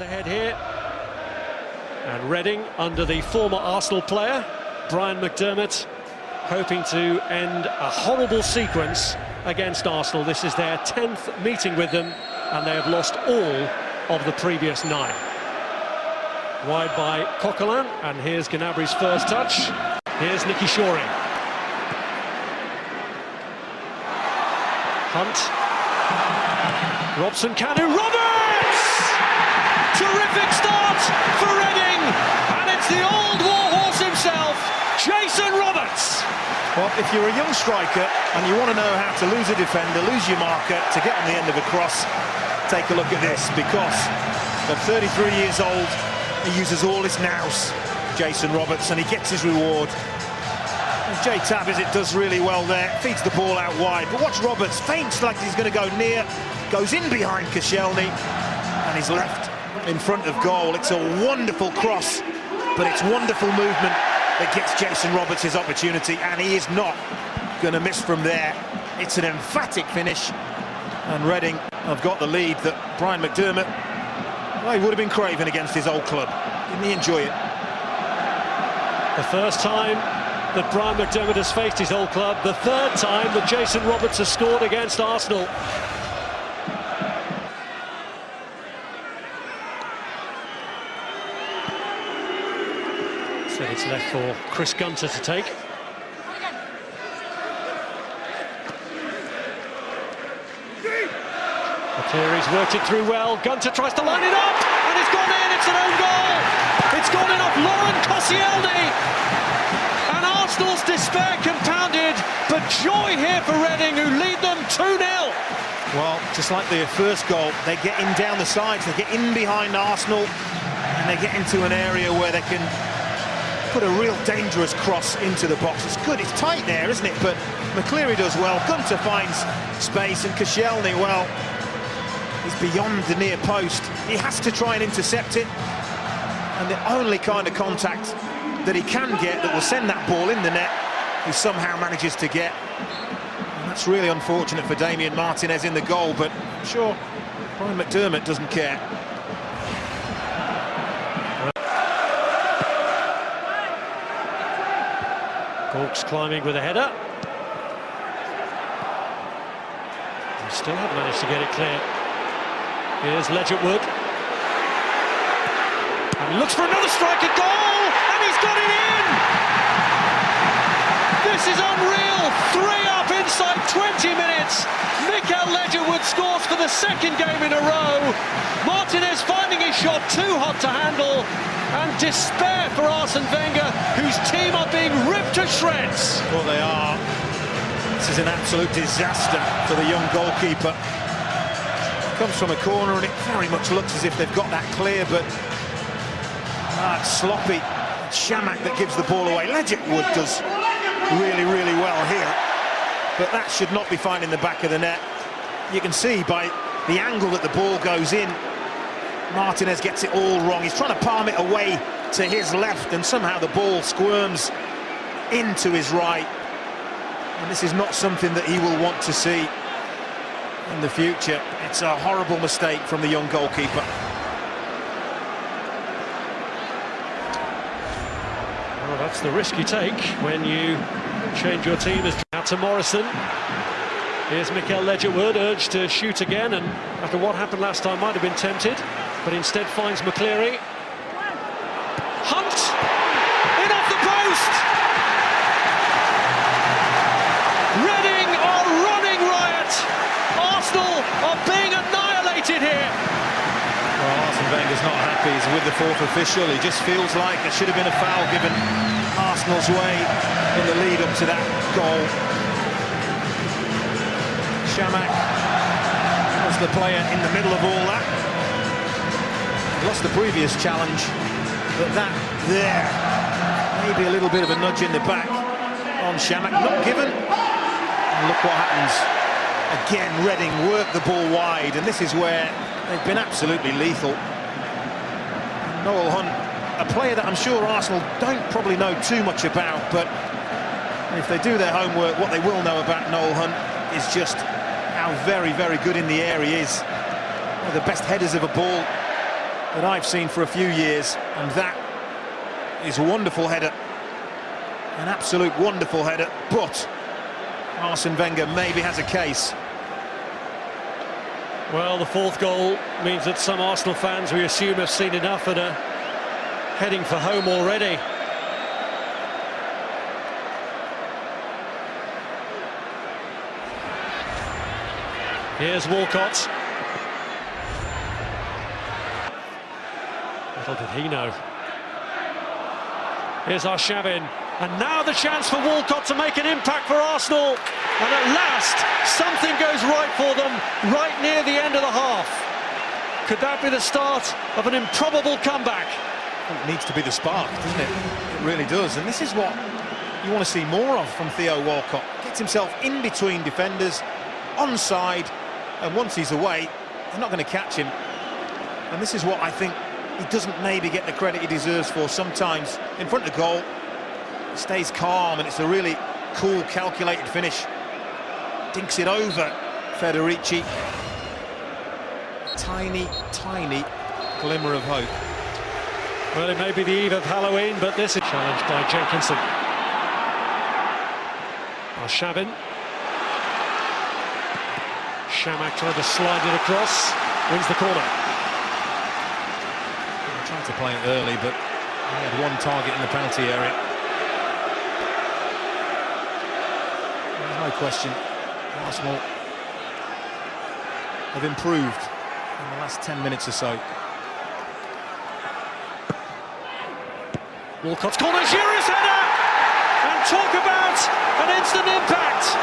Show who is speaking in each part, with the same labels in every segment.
Speaker 1: Ahead here, and Reading under the former Arsenal player Brian McDermott, hoping to end a horrible sequence against Arsenal. This is their 10th meeting with them, and they have lost all of the previous 9. Wide by Coquelin, and here's Gnabry's first touch. Here's Nicky Shorey. Hunt. Robson Kanu. Roberts! Terrific start for Reading, and it's the old warhorse himself, Jason Roberts.
Speaker 2: Well, if you're a young striker and you want to know how to lose a defender, lose your marker, to get on the end of a cross, take a look at this, because at 33 years old, he uses all his nous, Jason Roberts, and he gets his reward. And Jay Tabizit does really well there, feeds the ball out wide, but watch Roberts, feints like he's going to go near, goes in behind Koscielny, and he's left in front of goal. It's a wonderful cross, but it's wonderful movement that gets Jason Roberts his opportunity, and he is not going to miss from there. It's an emphatic finish, and Reading have got the lead that Brian McDermott, well, he would have been craving against his old club. Didn't he enjoy it?
Speaker 1: The first time that Brian McDermott has faced his old club, the third time that Jason Roberts has scored against Arsenal. So it's left for Chris Gunter to take. McCleary's worked it through well. Gunter tries to line it up, and it's gone in. It's an own goal. It's gone in off Laurent Koscielny, and Arsenal's despair compounded, but joy here for Reading, who lead them 2-0.
Speaker 2: Well, just like their first goal, they get in down the sides, they get in behind Arsenal, and they get into an area where they can put a real dangerous cross into the box. It's good, it's tight there, isn't it? But McCleary does well, Gunter finds space, and Koscielny, well, he's beyond the near post. He has to try and intercept it, and the only kind of contact that he can get that will send that ball in the net, he somehow manages to get. And that's really unfortunate for Damien Martinez in the goal, but sure, Brian McDermott doesn't care.
Speaker 1: Gawkes climbing with a header. He still haven't managed to get it clear. Here's Ledgerwood. And he looks for another strike at goal, and he's got it in! This is unreal! 3 up inside 20 minutes. Mikael Ledgerwood scores for the second game in a row. Martinez finding his shot too hot to handle, and despair for Arsene Wenger, whose team are being ripped to shreds.
Speaker 2: Well, they are. This is an absolute disaster for the young goalkeeper. Comes from a corner, and it very much looks as if they've got that clear, but it's sloppy. It's Chamakh that gives the ball away. Ledgerwood does really, really well here, but that should not be finding the back of the net. You can see by the angle that the ball goes in, Martinez gets it all wrong. He's trying to palm it away to his left, and somehow the ball squirms into his right. And this is not something that he will want to see in the future. It's a horrible mistake from the young goalkeeper.
Speaker 1: Well, that's the risk you take when you change your team. Out to Morrison. Here's Mikael Ledgerwood, urged to shoot again, and after what happened last time might have been tempted, but instead finds McCleary. Hunt! In off the post! Reading are running riot! Arsenal are being annihilated here!
Speaker 2: Well, Arsene Wenger's not happy. He's with the fourth official. He just feels like there should have been a foul given Arsenal's way in the lead up to that goal. Chamakh was the player in the middle of all that. Lost the previous challenge, but that there, maybe a little bit of a nudge in the back on Chamakh, not given. And look what happens. Again, Reading work the ball wide, and this is where they've been absolutely lethal. Noel Hunt, a player that I'm sure Arsenal don't probably know too much about, but if they do their homework, what they will know about Noel Hunt is just how very, very good in the air he is. One of the best headers of a ball that I've seen for a few years, and that is a wonderful header. An absolute wonderful header, but Arsene Wenger maybe has a case.
Speaker 1: Well, the fourth goal means that some Arsenal fans, we assume, have seen enough and are heading for home already. Here's Walcott. Little did he know. Here's Arshavin. And now the chance for Walcott to make an impact for Arsenal. And at last, something goes right for them, right near the end of the half. Could that be the start of an improbable comeback?
Speaker 2: It needs to be the spark, doesn't it? It really does. And this is what you want to see more of from Theo Walcott. Gets himself in between defenders, onside, and once he's away, they're not going to catch him. And this is what I think he doesn't maybe get the credit he deserves for sometimes. In front of goal, stays calm, and it's a really cool, calculated finish. Dinks it over Federici. Tiny, tiny glimmer of hope.
Speaker 1: Well, it may be the eve of Halloween, but this is challenged by Jenkinson. Arshavin. Chamakh trying to slide it across, wins the corner.
Speaker 2: Trying to play it early, but he had one target in the penalty area. There's no question Arsenal have improved in the last 10 minutes or so.
Speaker 1: Walcott's corner, Giroud's header! And talk about an instant impact!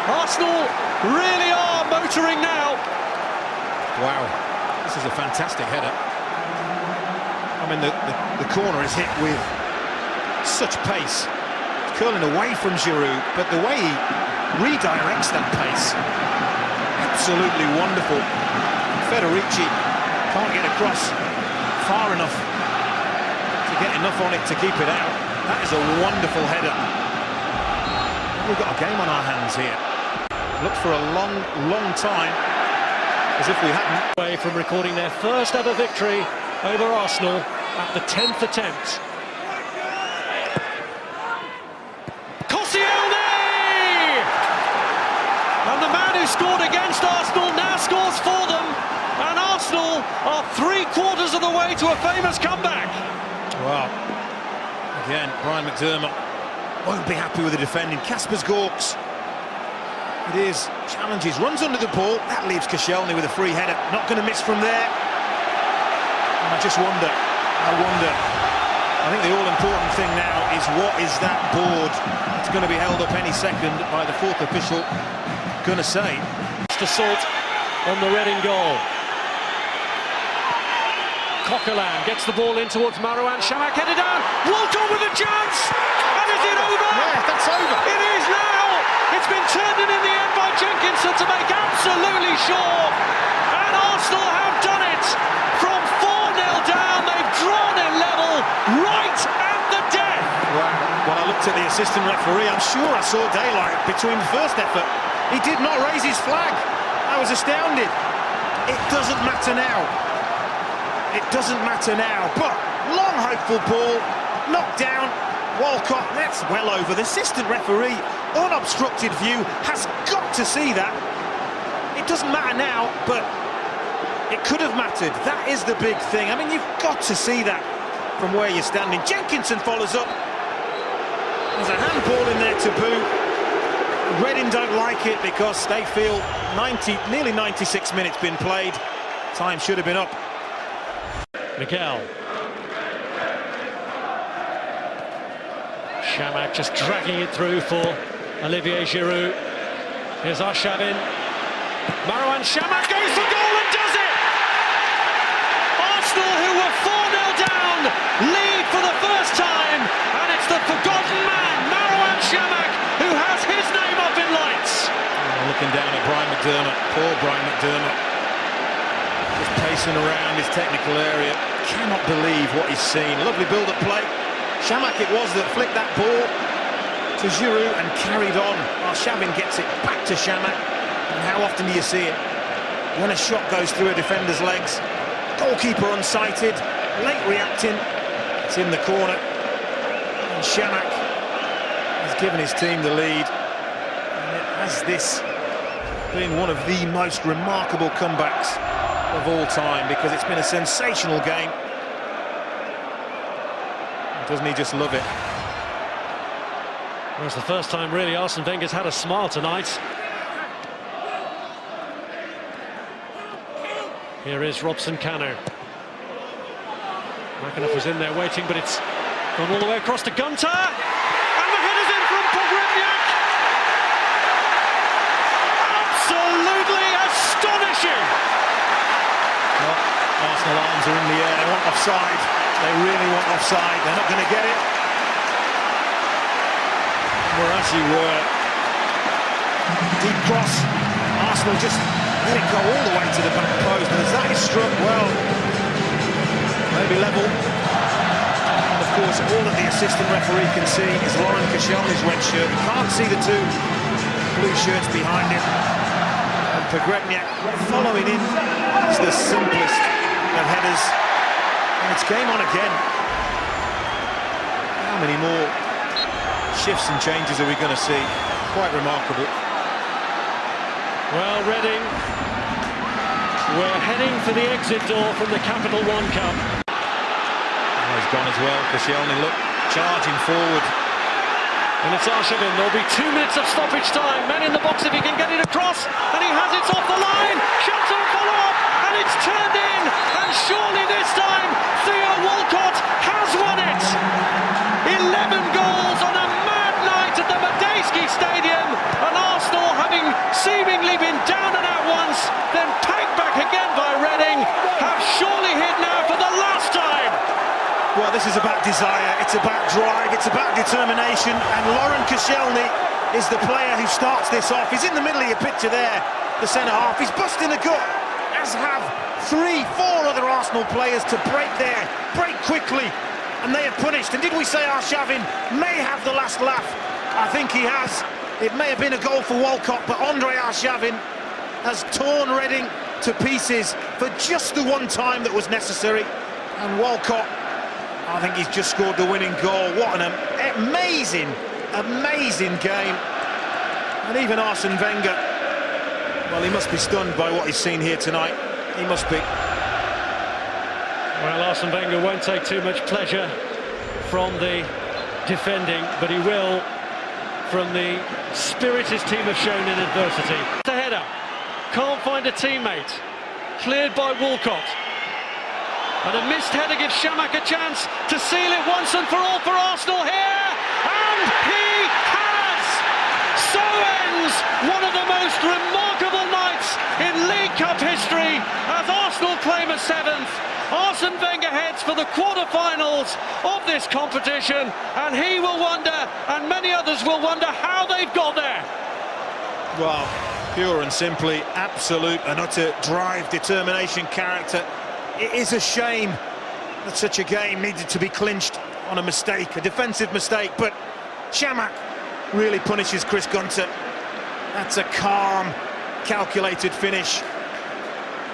Speaker 1: Arsenal really are motoring now.
Speaker 2: Wow, this is a fantastic header. I mean, the corner is hit with such pace. It's curling away from Giroud, but the way he redirects that pace, absolutely wonderful. Federici can't get across far enough to get enough on it to keep it out. That is a wonderful header. We've got a game on our hands here. Looked for a long, long time, as if we hadn't.
Speaker 1: Away from recording their first ever victory over Arsenal at the 10th attempt. Koscielny! And the man who scored against Arsenal now scores for them, and Arsenal are 3/4 of the way to a famous comeback.
Speaker 2: Well, again, Brian McDermott won't be happy with the defending. Kaspers Gorks. It is, challenges, runs under the ball. That leaves Koscielny with a free header. Not going to miss from there. And I just wonder, I think the all-important thing now is what is that board? It's going to be held up any second by the fourth official. Going to say.
Speaker 1: Assault on the Reading goal. Coquelin gets the ball in towards Marouane Chamakh, headed down. Walcott with a chance! And is it over?
Speaker 2: Yeah, that's over.
Speaker 1: It is now! It's been turned in the end by Jenkinson to make absolutely sure. And Arsenal have done it. From 4-0 down, they've drawn it level right at the death.
Speaker 2: Well, I looked at the assistant referee. I'm sure I saw daylight between the first effort. He did not raise his flag. I was astounded. It doesn't matter now. It doesn't matter now. But long hopeful ball, knocked down. Walcott, that's well over. The assistant referee, unobstructed view, has got to see that. It doesn't matter now, but it could have mattered. That is the big thing. I mean, you've got to see that from where you're standing. Jenkinson follows up. There's a handball in there to boo. Reading don't like it because they feel nearly 96 minutes been played. Time should have been up.
Speaker 1: Miguel. Chamakh just dragging it through for Olivier Giroud. Here's Arshavin. Marouane Chamakh goes for goal and does it! Arsenal, who were 4-0 down, lead for the first time, and it's the forgotten man, Marouane Chamakh, who has his name up in lights.
Speaker 2: Looking down at Brian McDermott, poor Brian McDermott. Just pacing around his technical area. Cannot believe what he's seen. Lovely build-up play. Chamakh it was that flicked that ball to Giroud and carried on. Arshavin gets it back to Chamakh. And how often do you see it? when a shot goes through a defender's legs. Goalkeeper unsighted, late reacting. It's in the corner. And Chamakh has given his team the lead. And it has this been one of the most remarkable comebacks of all time, because it's been a sensational game. Doesn't he just love it?
Speaker 1: Well, it's the first time really Arsene Wenger's had a smile tonight. Here is Robson Kanu. McAnuff was in there waiting, but it's gone all the way across to Gunter. And the header's in from Pogrebniak. Absolutely astonishing.
Speaker 2: Well, Arsenal arms are in the air. They want offside. They really want offside. They're not going to get it. Well, as you were. Deep cross. Arsenal just let it go all the way to the back post. And as that is struck, well, maybe level. And of course, all that the assistant referee can see is Laurent Koscielny's red shirt. You can't see the two blue shirts behind him. And Pogrebniak following in is the simplest of headers. And it's game on again. How many more shifts and changes are we going to see? Quite remarkable.
Speaker 1: Well, Reading, we're heading for the exit door from the Capital One Cup.
Speaker 2: Oh, he's gone as well. Koscielny, look, charging forward.
Speaker 1: And it's Arshavin. There'll be 2 minutes of stoppage time. Men in the box if he can get it across. And he has it off the line. Shots on follow-up. And it's turned in. And surely this time, Theo Walcott has won it. 11 goals on a mad night at the Madejski Stadium. And Arsenal, having seemingly been down and out once, then pegged back again by Reading, have surely hit now for the last time.
Speaker 2: Well, this is about desire, it's about drive, it's about determination, and Laurent Koscielny is the player who starts this off. He's in the middle of your picture there, the centre-half. He's busting the gut, as have 3-4 other Arsenal players to break there, break quickly, and they are punished. And did we say Arshavin may have the last laugh? I think he has. It may have been a goal for Walcott, but Andre Arshavin has torn Reading to pieces for just the one time that was necessary. And Walcott, I think he's just scored the winning goal. What an amazing, amazing game. And even Arsene Wenger, well, he must be stunned by what he's seen here tonight. He must be.
Speaker 1: Well, Arsene Wenger won't take too much pleasure from the defending, but he will from the spirit his team have shown in adversity. The header, can't find a teammate, cleared by Walcott. And a missed header gives Chamakh a chance to seal it once and for all for Arsenal here. And he has! So ends one of the most remarkable nights in League Cup history as Arsenal claim a 7th. Arsene Wenger heads for the quarter-finals of this competition, and he will wonder, and many others will wonder, how they've got there.
Speaker 2: Well, pure and simply, absolute and utter drive, determination, character. It is a shame that such a game needed to be clinched on a mistake, a defensive mistake, but Chamakh really punishes Chris Gunter. That's a calm, calculated finish.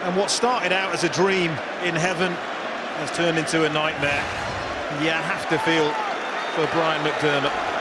Speaker 2: And what started out as a dream in heaven has turned into a nightmare. You have to feel for Brian McDermott.